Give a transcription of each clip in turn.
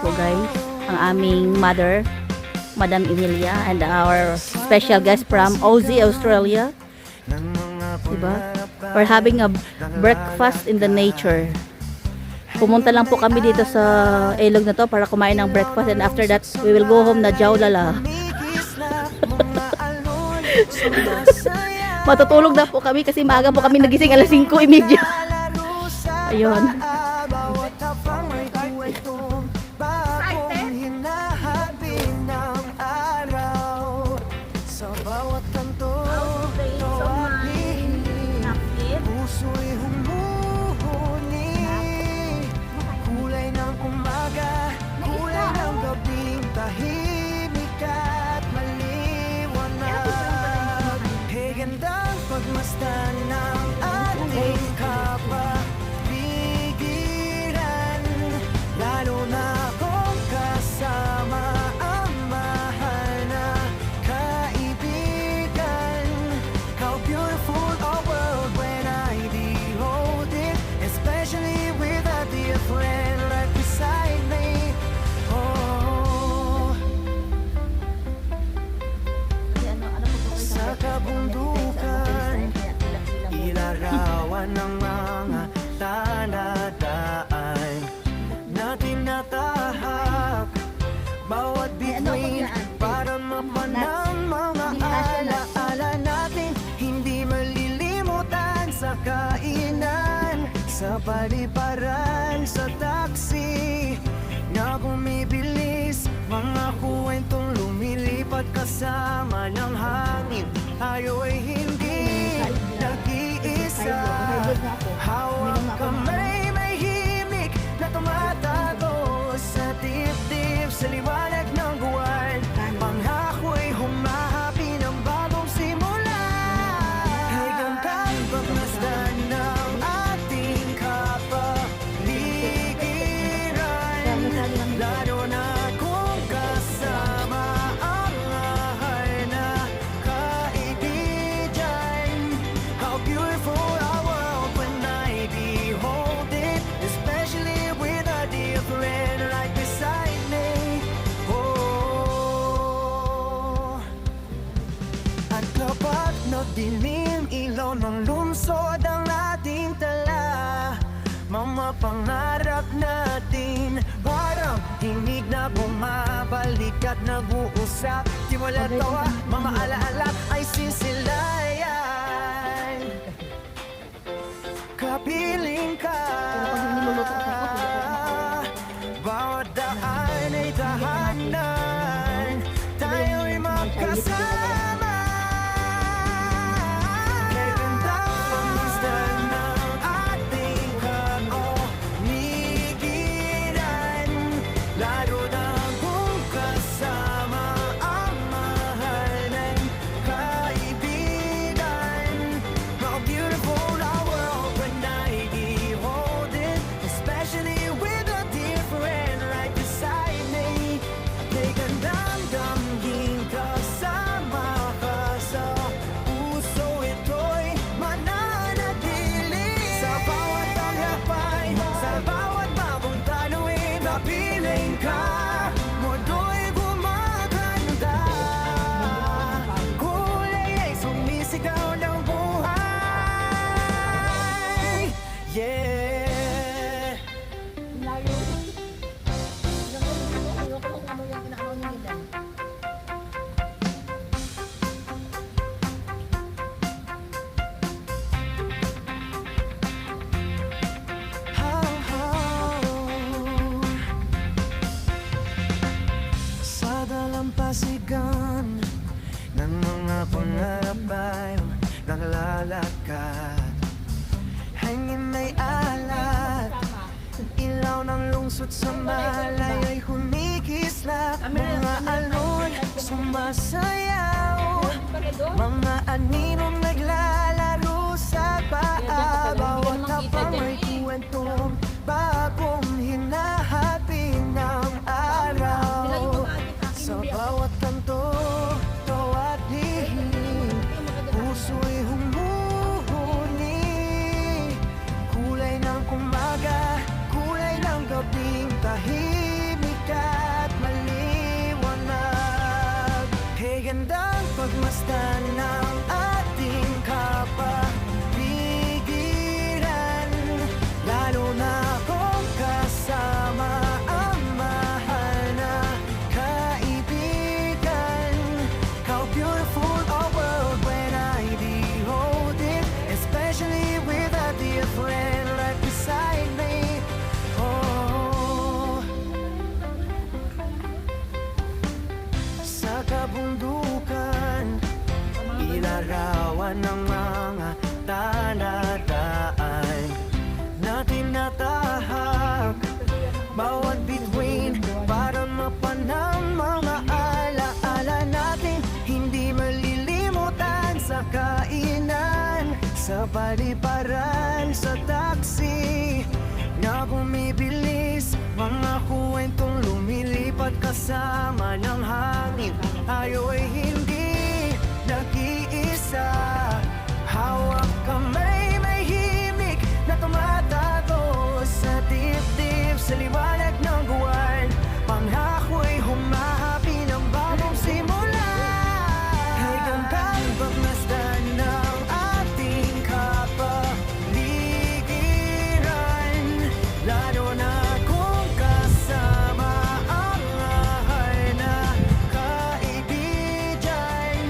po guys, ang aming mother, Madam Emilia, and our special guest from Aussie, Australia. Diba? We're having a breakfast in the nature. Pumunta lang po kami dito sa ilog na to para kumain ng breakfast, and after that, we will go home na Jawlala. Matutulog na po kami kasi maaga po kami nagising alas 5:30. Ayun. Pagmasdan ng ating kapaligiran, lalo na kung kasama ang mahal na kaibigan. How beautiful our world when I behold it, especially with a dear friend right beside me. Oh, sa kabundukan, ilarawan ng mga tanadaan na tinatahak bawat bituin para mapanang mga alaala natin, hindi malilimutan sa kainan, sa paliparan, sa taxi na bumibilis, mga kwentong lumilipad kasama ng hangin. Tayo'y hindi nag-iisa, hawak kamay may himig na tumatago sa dibdib, sa liwanag ng buwan. Panghako'y humahapi ng bagong simula. Higantang pagmasdan ng ating kapaligiran, lalo na kung kasama ang mahal na kaibigan. How beautiful our world when I behold it, especially with a dear friend right beside me. Oh, at kapag nagdilim ilaw ng lungsod ang ating tala, mga pangarap natin parang tinig na bumabalik at nag-uusap. Tiwala tawa, mga alaala ay sinsilayan. Kapiling ka, bawat daan ay tahanan, tayo'y magkasama. Kay gandang pagmasdan ng ating kapaligiran, lalo na kung kasama ang mahal ng kaibigan. How beautiful our world when I behold it, especially with a dear friend right beside me. Kay gandang damdamin kasama ka sa puso, ito'y mananatili. Sa bawat taglakbay, sa bawat bagong tanawin, napiling ka, mundo'y gumaganda. Kulay ay sumisigaw ng buhay. Yeah. Sa dalampasigan ng mga pangarap ay naglalakad, hangin may alat, ilaw ng lungsod sa malay ay humikislap, mga alon sumasayaw, mga aninong naglalaro sa paa, bawat tapang may kwentong bagong hinahapi ng araw. Sa bawat kanto, bawat lihim, puso'y humuhuni, kulay ng umaga, kulay ng gabing tahimik. Ilarawan ng mga tanadaan na tinatahak bawat bituin para mapanang mga alaala natin. Hindi malilimutan sa kainan, sa paliparan, sa taxi na bumibilis, mga kwentong lumilipad kasama ng hangin. Tayo ay hindi nag-iisa, hawak kamay may himig na tumatago sa dibdib, sa liwanag ng buwan. Panghako'y humahapi ng bagong simula. Kay gandang pagmasdan ng ating kapaligiran, lalo na kung kasama ang mahal na kaibigan.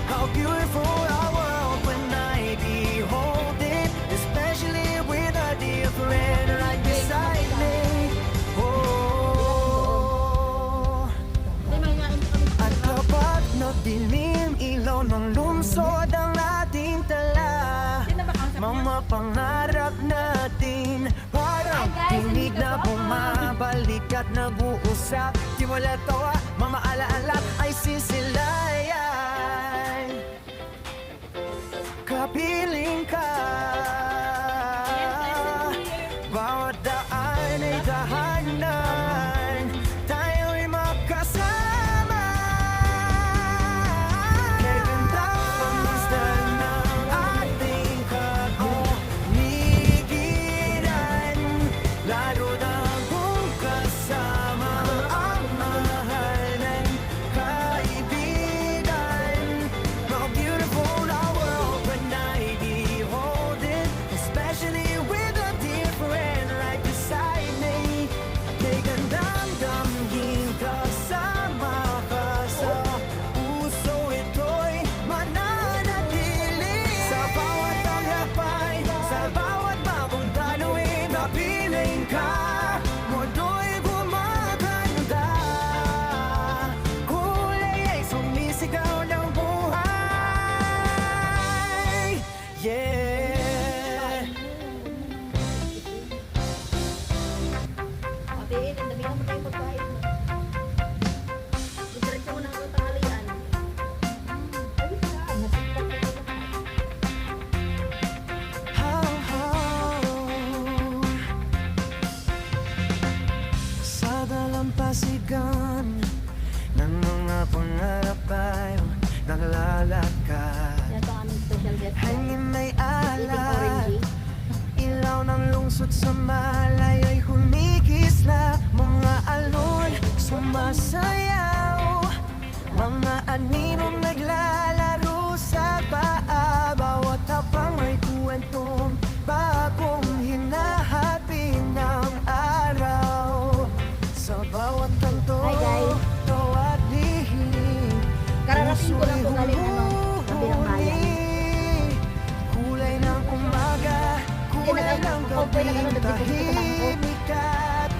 How beautiful our world when I behold it, especially with a dear friend right beside me. Oh, at kapag nagdilim ilaw ng lungsod ang ating tala, mga pangarap natin parang tinig na bumabalik at nag-uusap. Tiwala tawa, mga alaala ay sisilayan. Kapiling ka, bawat daan ay tahanan, tayo'y magkasama. Kay gandang pagmasdan ng ating kapaligiran, lalo na kung kasama ang mahal ng kaibigan. How beautiful our world when I behold it, especially with a dear friend right beside me. Kay gandang damhin kasama ka sa puso, ito'y mananatili. Sa bawat taglakbay, sa bawat bagong tanawin, kapiling ka, mundo'y gumaganda. Kulay ay sumisigaw ng buhay. Yeah. Ate, nabigyan mo tayong pagkain. Diretso mo na ang tanghalian. Ayun na, nasipat na ito. Sa dalampasigan ng mga pangarap tayo naglalakad. Yan ito ang aming special guest. Hangin may Eating alat, orangey. ilaw ng lungsod sa malay ay humikisla. Mga alon sumasayaw, mga aninong naglalaro sa paa. Bawat tapang may kwentong bagong hinahati ng araw. Sa bawat kanto, Hi, guys. bawat lihim, Kararating ko lang po galing kabilang bayan. kulay ng umaga, kulay ng Nagko-convoy gabi, lang ako, tahimik at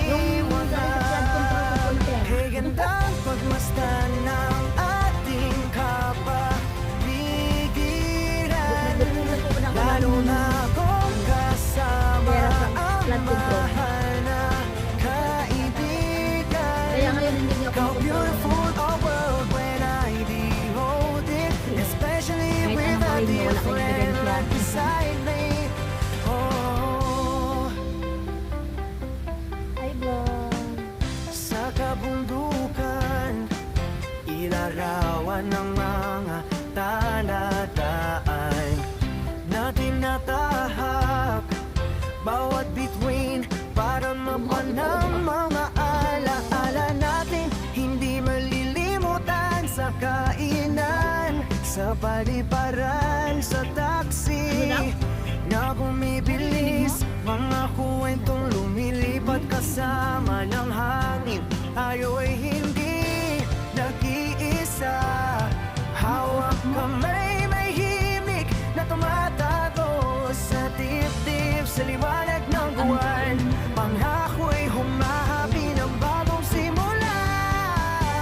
Yung sa flood control ko po, sir. Kay gandang pagmasdan ng ating kapaligiran, Nagdudulan po na ako lalo ng na kung kasama pera sa ang flood control. mahal na kaibigan. Kaya ngayon hindi niyo ako How makontrol. beautiful our world when I behold it, especially Kahit with anong a gawin mo, dear wala kang friend ebidensya. right beside me. Oh, Ay, vlog. sa kabundukan, ilarawan ng mga tanadaan na tinatahak bawat bituin para mapanang mga alaala natin. Hindi malilimutan sa kainan, sa paliparan, sa taxi na bumibilis, mga kwentong lumilipad kasama ng hangin. Tayo ay hindi nag-iisa, hawak kamay may himig na tumatago sa dibdib, sa liwanag ng buwan. Panghako'y humahapi ng bagong simula.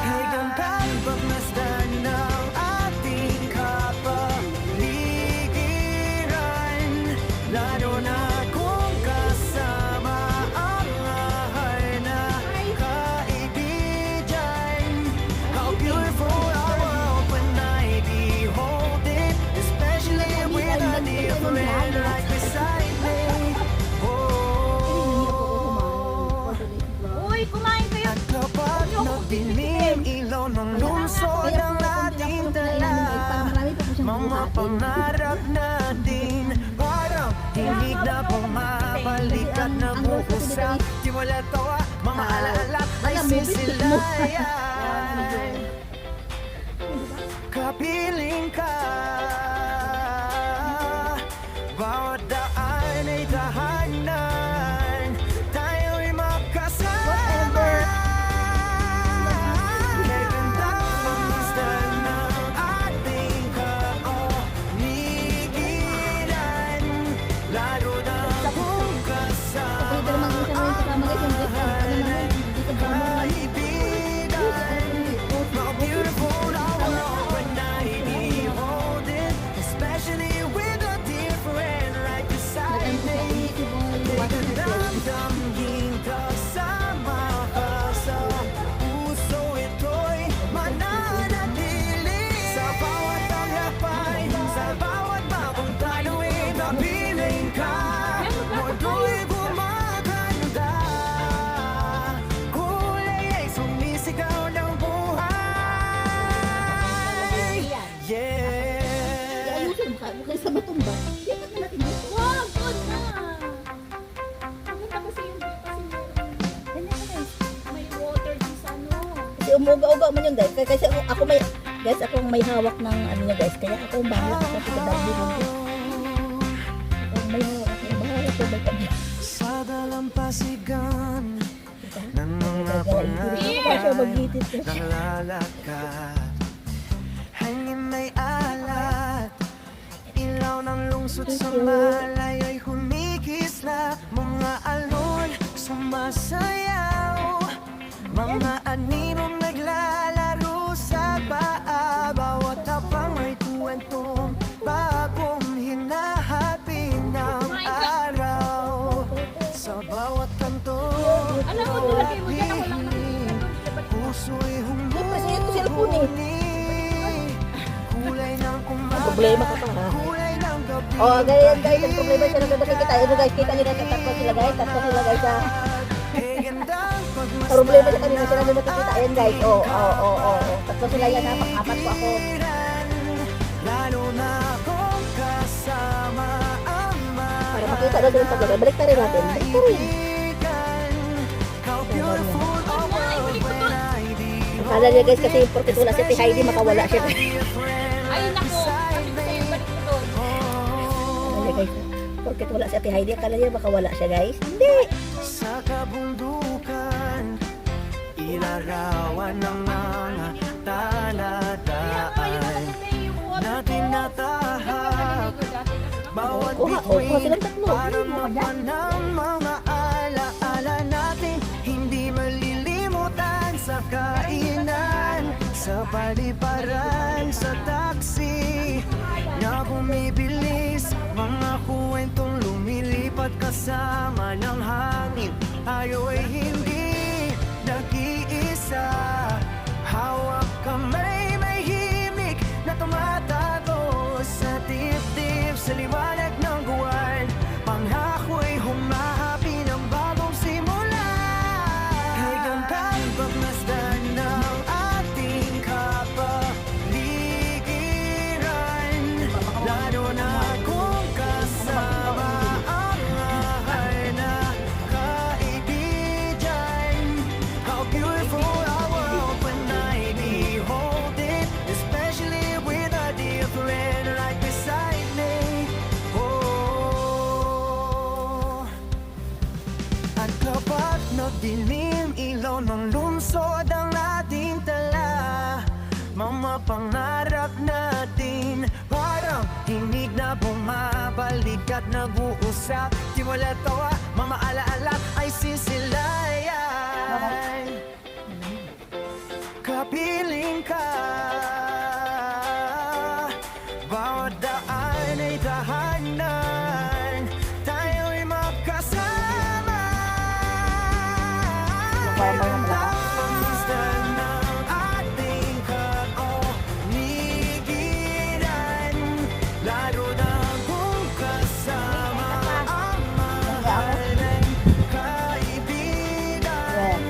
Kay gandang pagmasdan ng ating kapaligiran, pangarap natin parang hinig na bumabalik at nag-uusap. Tiwala tawa, mga alaala ay sisilayan. Kapiling ka, bawat daan ay tahanan, tayo'y magkasama. Kay gandang pagmasdan ng ating kaonigiran, lalo na kung kasama ang kaibigan. How beautiful our world when I behold it, especially with a dear friend right beside me. Damdaming kasama ka sa puso, ito'y mananatili. Sa bawat taglakbay, sa bawat bagong tanawin, kapiling ka, mundo'y gumaganda. Kulay ay sumisigaw ng buhay. Yeah. Ayusin mo ka, bukay sa matumba. Lipat na natin dito. Wag! Wag na! Pumunta kasi yung ganyan ka guys. May water din sa ano. Kasi umuga-uga mo yun guys. Kasi ako may, guys, ako may hawak ng ano niya guys. Kaya ako ang bahala ko sa dami rin. Ako may hawak, ako ang bahala ko ba kanya. Sa dalampasigan ng mga Kasi magitit ko. naglalakad, hangin may alat, ilaw ng lungsod sa malayo'y humikisla. Mga alon sumasayaw, mga animong naglalaro sa paa. Bawat tapang ay kwentong bagong hinahapi ng araw. Sa bawat kanto, Alam mo, nilagay mo dyan ako lang puso'y Kasi ito cellphone eh. humuni. Kulay ng umaga, Problema ka pa ha. kulay ng gabi. Oh, ganyan guys, ang problema siya nagdadaki kita. Ano guys, kita nila sa tatlo sila guys. Tatlo sila guys sa Kay gandang problema siya kanina sila nila kita. Ayan guys, oh. Tatlo sila yan ha, pang-apat ko ako. lalo na kung kasama ang Para makita na sila sa gano'n. Balik na rin natin. Balik na rin. kaibigan. How beautiful our world when I behold Akala niya guys kasi yung porkit wala si Ate Heidi, makawala siya. Ay, nako. Sabi ko sa'yo, balik mo doon. Akala guys, porkit wala si Ate Heidi, akala niya makawala siya guys. Hindi. Sa kabundukan, ilarawan ng mga taladaan na tinatahak. Bawat Kuha bituin silang tatlo. para mapanang mga alaala natin, hindi malilimutan sa kainan, sa paliparan, sa taxi na bumibilis, mga kwentong lumilipat kasama ng hangin. Tayo'y hindi nag-iisa, hawak kamay may himig na tumatago sa dibdib, sa liwanag ng buwan. Panghako'y humahapi ng bagong simula. Kay gandang pagmasdan ng ating kapaligiran, lalo na kung kasama ang mahal na kaibigan. How beautiful our world when I behold it, especially with a dear friend right beside me. Oh, at kapag nagdilim ilaw ng lungsod ang ating tala, mga pangarap natin parang hinig na bumabalik at nag-uusap. Tiwala tawa, mga alaala ay sisilayan. Kapiling ka, bawat daan ay tahanan, tayo'y magkasama. Kay gandang pagmasdan ng ating kaonigiran, lalo na kung kasama ang mahal ng kaibigan.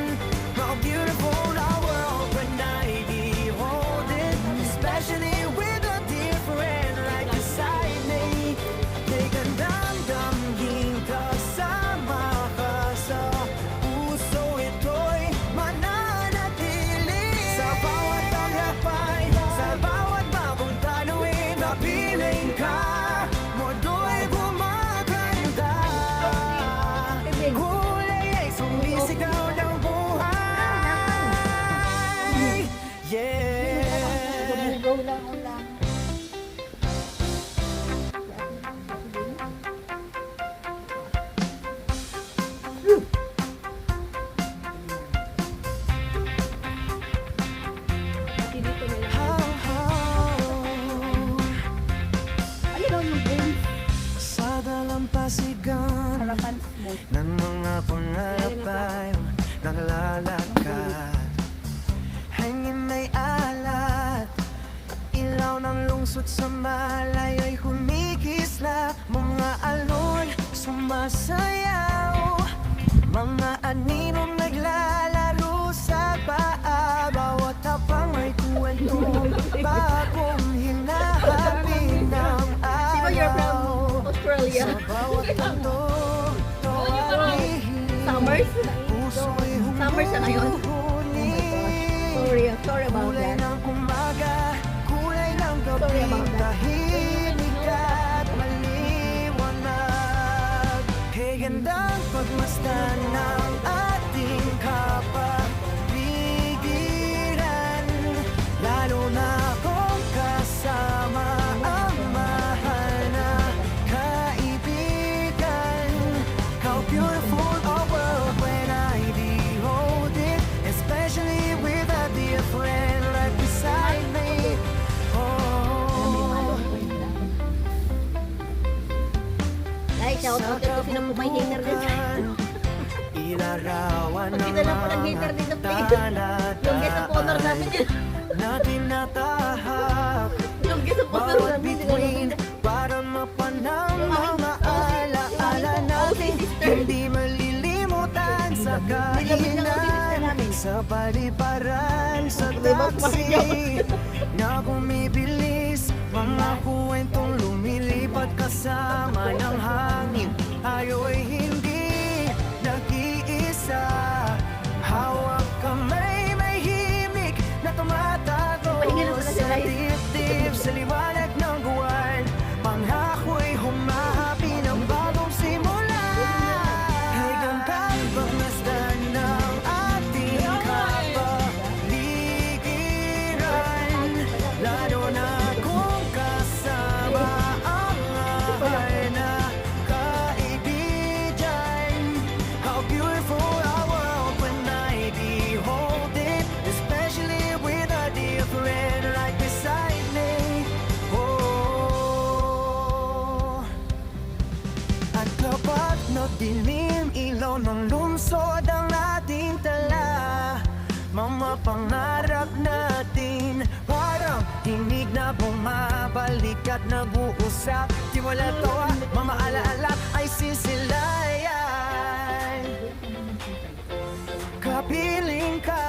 How beautiful our world when I behold it, especially with a dear friend right dalampasigan Harapan mo. ng mga pangarap ay naglalakad. Hangin may alat, ilaw ng lungsod sa malay ay humikisla. Mga alon sumasayaw, mga aninong naglalaro sa paa. Bawat tapang may kwentong bagong hinahabi ng Sino you're from araw. Australia? Sa bawat kanto, Summers? puso'y Summer siya ngayon. humuhuni. Sorry about Kulay that. ng umaga, kulay ng Sorry gabi, about that. tahimik at maliwanag. Kay gandang pagmasdan ng ating kapaligiran, lalo na kung kasama ang mahal na kaibigan. How beautiful our world when I behold it, especially with a dear friend right beside me. Oh, Ay, shout out ito sino po may hater din. ilarawan ng Pagkita lang po ng hater mga dito, please. Yung guest of honor namin talatay yun. na tinatahak. Yung guest of honor Bawat namin. bituin para mapanang Yung mga alaala natin, hindi malilimutan sa kainan, sa paliparan, sa taxi na bumibilis, mga kwentong lumilipat kasama ng hangin. Tayo'y hindi nag-iisa, hawak kamay may himig na tumatago Pahinga na pala sa siya, guys. dibdib, sa liwanag ng buwan. Panghako'y humahapi ng bagong simula. Kay gandang pagmasdan ng ating kapaligiran, lalo na kung kasama ang mahal na kaibigan. How beautiful our world when I behold it, especially with a dear friend right beside me. Oh, at kapag nagdilim ilaw ng lungsod ang ating tala, mga pangarap natin parang tinig na bumabalik at nag-uusap. Tiwala tawa, mga alaala ay sisilayan. Kapiling ka,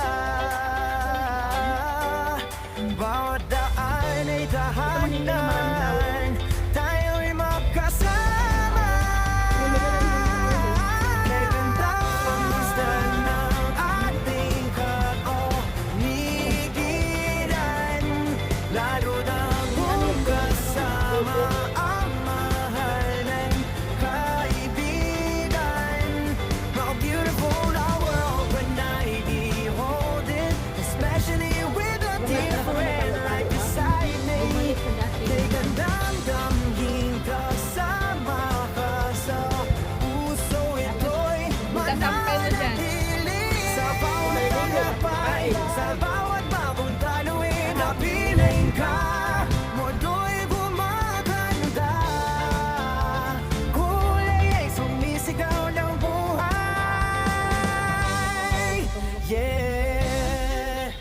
bawat daan ay tahanan, tayo'y magkasama. Kay gandang pagmasdan ng ating kapaligiran, lalo na kung kasama ang mahal ng kaibigan. How beautiful our world when I behold it, especially with a dear friend right beside me. Kay gandang daming kasama ka sa puso, ito'y mananatili. Sa bawat tagapay, sa bawat bagong taluin, napiling ka, mundo'y gumaganda. Kulay ay sumisigaw ng buhay. Yeah.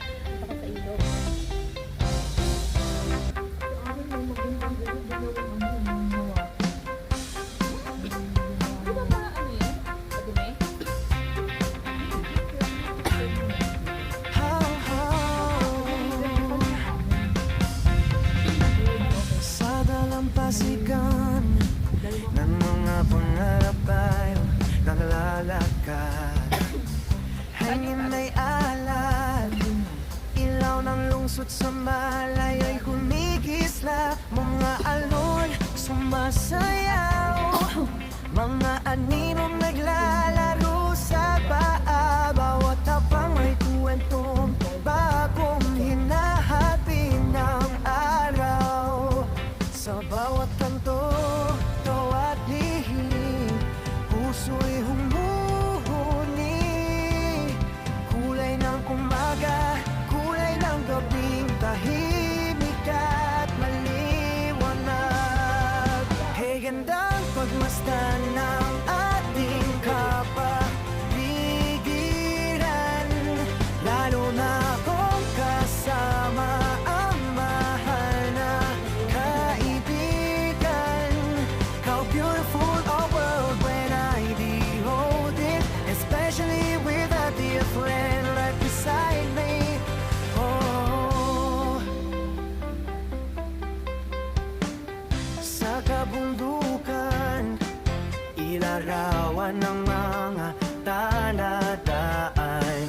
Di ba ba ano yun? Padumi? Sa dalampasigan ng mga pangarap ay naglalakad. Hangin may alat, ilaw ng lungsod sa malay ay humikisla. Mga alon sumasayaw, mga aninong naglalaro sa paa. Bawat tapang may kwentong bagong hinahabi ng araw. Sa bawat kanto, bawat lihim, puso'y humuhuni. Kulay ng umaga, kulay ng gabing, tahimik at maliwanag. Kay gandang pagmasdan kamusta ng ating kapaligiran? Lalo na kung kasama ang mahal na kaibigan. How beautiful our world when I behold it, especially with a dear friend right beside me. Oh, sa kabundukan, ilarawan ng mga tanadaan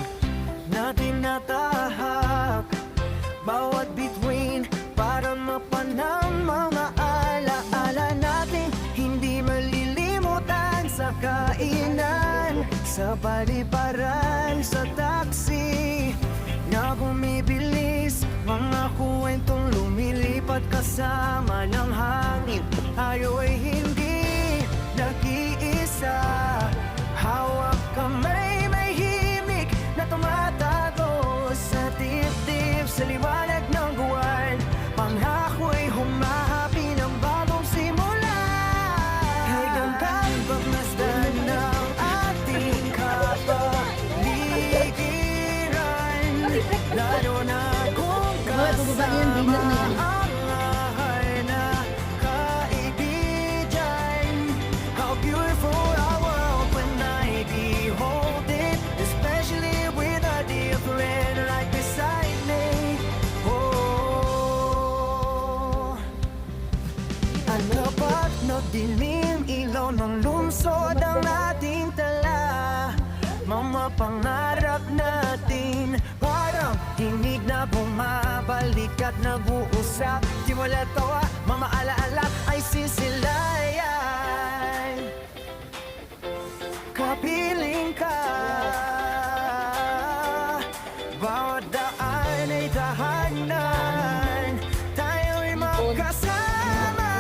na tinatahak bawat bituin para mapanang mga alaala natin hindi malilimutan sa kainan, sa paliparan, sa taxi na bumibilis, mga kwentong lumilipad kasama ng hangin. Tayo ay hindi nag-iisa, hawak kamay may himig na tumatago sa dibdib, sa liwanag ng buwan. Panghako'y humahapi ng bagong simula. Ay gandang pagmasdan ng ating kapaligiran, lalo na kung kasama ang mahal na kaibigan. How beautiful our world when I behold it, especially with a dear friend right beside me. Oh, ano ba't nagdilim ilaw ng lungsod ang ating tala? Mga pangarap natin parang tinig na bumabalik at nag-uusap. Di wala tawa, mga alaala ay sisilayan. Kapiling ka, bawat daan ay tahanan, tayo'y magkasama.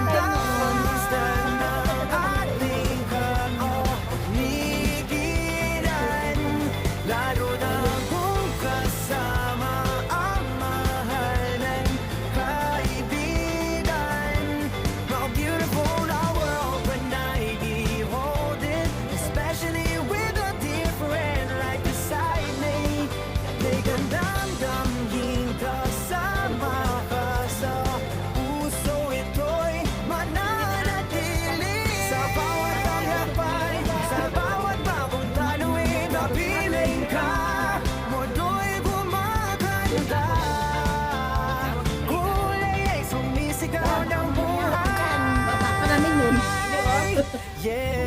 Kamusta ng ating kapaligiran, lalo na kung kasama ang mahal ng kaibigan. How beautiful our world when I behold it, especially with a dear friend right beside me. May gandang daming kasama ka sa puso, ito'y mananatili. Sa bawat taglakbay, sa bawat bagong tanawin, kapiling ka, mundo'y gumaganda. Kulay ay sumisigaw ng buhay. Baba ka namin yun. Yeah.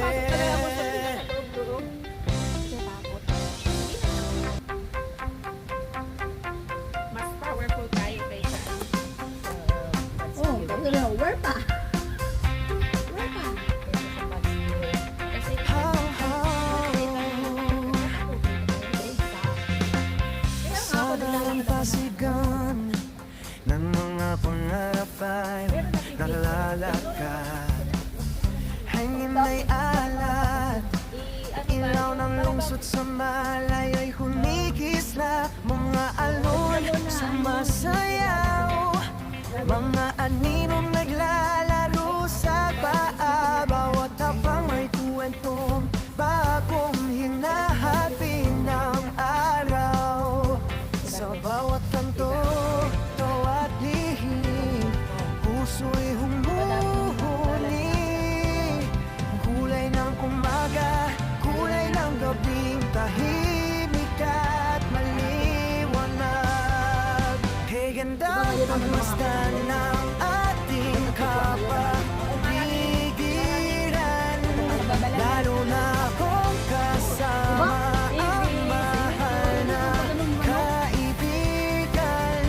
Mas powerful tayo kaysa Oh, where pa? Where pa? kasi Sa dalampasigan ng mga pangarap ay nalalakad. Hangin ay alat, ilaw ng lungsod sa malay ay humikisla. Mga alon sumasayaw, mga aninong naglalaro sa paa. Bawat tapang may kwentong bagong hinahapi ng araw. Sa bawat kanto, tawa't lihim, puso'y humuhuli. Kulay ng umaga, kulay ng gabing tahimik at maliwanag. Hey, gandang pagmasdan ng ating kapaligiran, lalo na kung kasama ang mahal na kaibigan.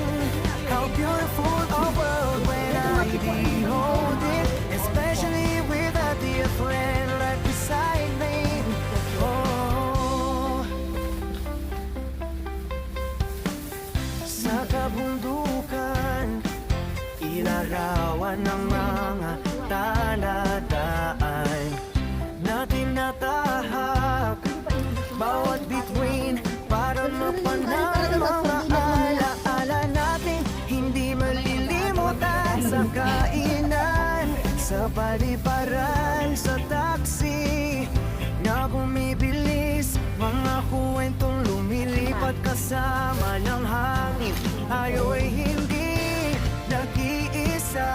How beautiful our world when I behold it, especially with a dear friend right beside me. Oh, sa kabundukan, Sa paliparan sa taxi na bumibilis, mga kwentong lumilipat kasama ng hangin. Tayo'y hindi nag-iisa.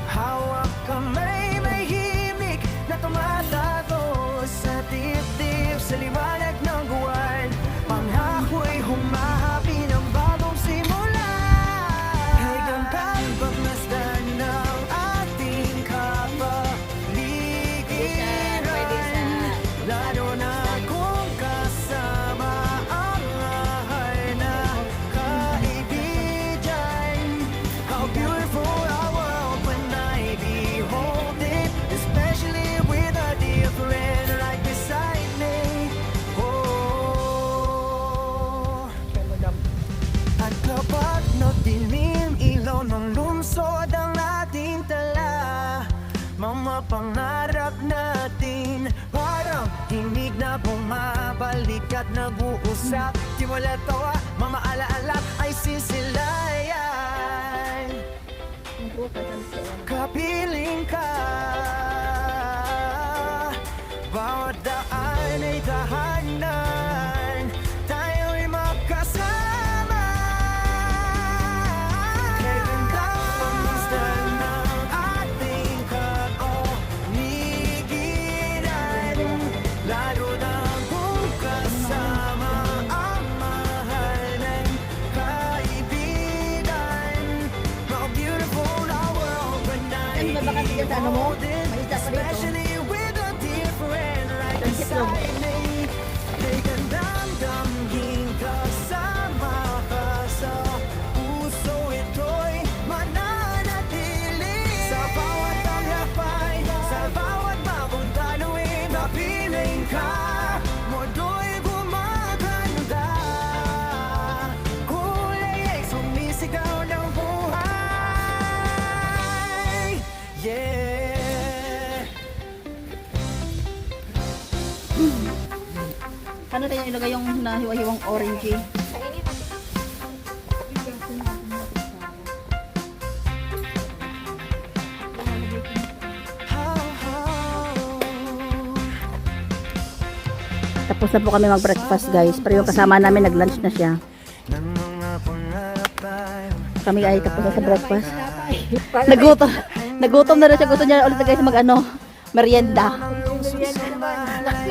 Hawak kamay, may himig na tumatago sa dibdib, sa liwanag ng buwan. Panghako'y humahapi ng bagong simula. Ay gandang pagmasdan ng ating kapaligiran, lalo na kung kasama ang mahal na kaibigan. How beautiful our world when I behold it, especially with a dear friend right beside me. Oh, at kapag nagdilim ilaw ng lungsod ang ating tala, mga pangarap natin parang tinig na bumabalik at nag-uusap. Tiwala tawa, mga alaala ay sisilayan. Kapiling ka, bawat daan ay tahanan, tayo'y magkasama. Kay gandang pagmasdan ng ating kapaligiran, lalo na kung kasama ang mahal ng kaibigan. How beautiful our world when I Ano ba baka tigil sa ano mo? behold it, May isa pa dito. especially with a dear friend right Transit lang. beside me. Kay gandang damhin kasama ka sa puso, ito'y mananatili. Sa bawat taglakbay, sa bawat bagong tanawin, napiling ka, mundo'y gumaganda. Kulay ay sumisigaw ng buhay. Yeah. Ano tayo ilagay yung nahiwa-hiwang orange? Tapos na po kami mag-breakfast guys. Pero yung kasama namin nag-lunch na siya. Ng mga pangarap tayo, Kami ay tapos na sa breakfast. Nagutom. Nagutom na rin siya. Gusto niya ulit guys mag merienda. ang iyong susumalay,